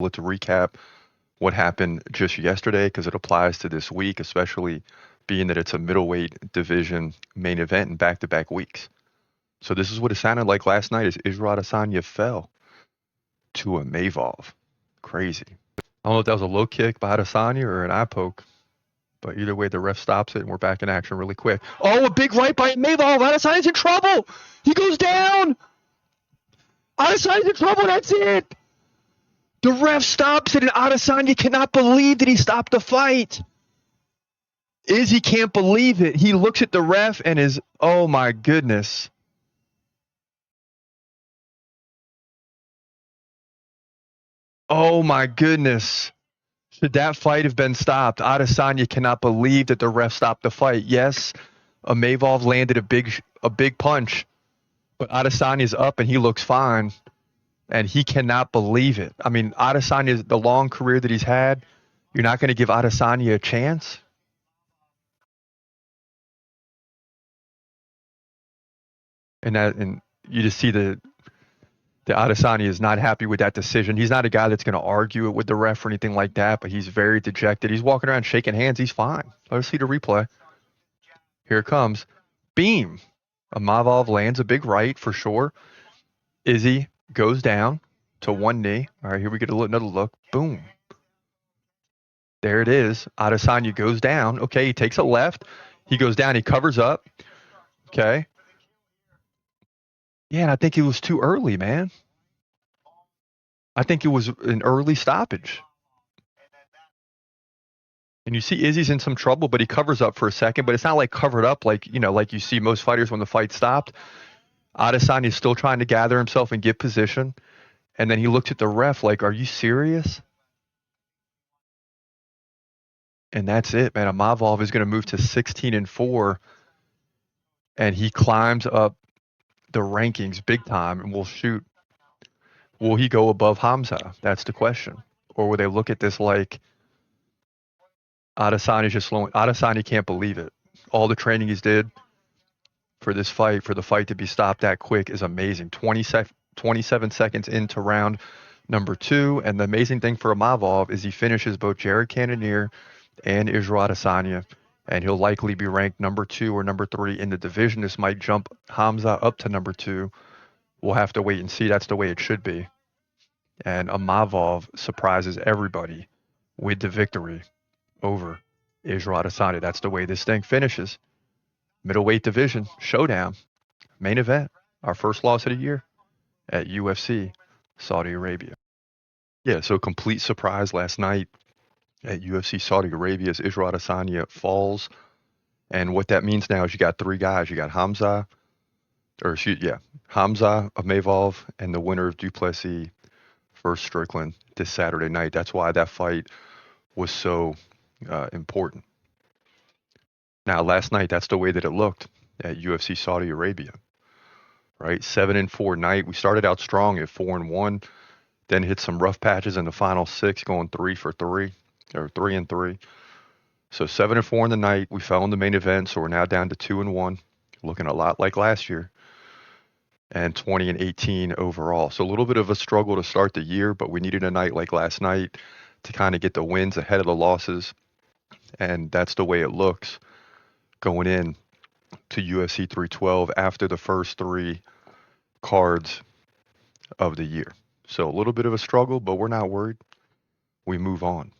Let's recap what happened just yesterday because it applies to this week, especially being that it's a middleweight division main event in back-to-back weeks. So this is what it sounded like last night as Israel Adesanya fell to Imavov. Crazy. I don't know if that was a low kick by Adesanya or an eye poke, but either way, the ref stops it and we're back in action really quick. Oh, a big right by Imavov. Adesanya's in trouble. He goes down. Adesanya's in trouble. That's it. The ref stops it, and Adesanya cannot believe that he stopped the fight. Izzy can't believe it. He looks at the ref and is, oh my goodness. Oh my goodness. Should that fight have been stopped? Adesanya cannot believe that the ref stopped the fight. Yes, Imavov landed a big punch, but Adesanya's up and he looks fine, and he cannot believe it. I mean, Adesanya, the long career that he's had, you're not going to give Adesanya a chance? And you just see the Adesanya is not happy with that decision. He's not a guy that's going to argue it with the ref or anything like that, but he's very dejected. He's walking around shaking hands. He's fine. Let's see the replay. Here it comes. Beam. Imavov lands a big right for sure. Izzy goes down to one knee. All right, here we get another look. Boom. There it is. Adesanya goes down. Okay, he takes a left. He goes down. He covers up. Okay. Yeah, and I think it was too early, man. I think it was an early stoppage. And you see Izzy's in some trouble, but he covers up for a second. But it's not like covered up like you see most fighters when the fight stopped. Adesanya's still trying to gather himself and get position. And then he looks at the ref like, are you serious? And that's it, man. Imavov is going to move to 16-4. And he climbs up the rankings big time and will he go above Hamza? That's the question. Or will they look at this like Adesanya's just slowing? Adesanya can't believe it. All the training he's did for this fight, for the fight to be stopped that quick is amazing. 27 seconds into round number 2. And the amazing thing for Imavov is he finishes both Jared Cannonier and Israel Adesanya, and he'll likely be ranked number 2 or number 3 in the division. This might jump Hamza up to number 2. We'll have to wait and see. That's the way it should be. And Imavov surprises everybody with the victory over Israel Adesanya. That's the way this thing finishes. Middleweight division, showdown, main event, our first loss of the year at UFC Saudi Arabia. Yeah, so complete surprise last night at UFC Saudi Arabia as Israel Adesanya falls. And what that means now is you got 3 guys. You got Hamza, Imavov, and the winner of Duplessis versus Strickland this Saturday night. That's why that fight was so important. Now, last night, that's the way that it looked at UFC Saudi Arabia, right? 7-4 night. We started out strong at 4-1, then hit some rough patches in the final 6, going 3 for 3 or 3-3. So 7-4 in the night. We fell in the main event, so we're now down to 2-1, looking a lot like last year, and 20-18 overall. So a little bit of a struggle to start the year, but we needed a night like last night to kind of get the wins ahead of the losses, and that's the way it looks going in to UFC 312 after the first 3 cards of the year. So a little bit of a struggle, but we're not worried. We move on.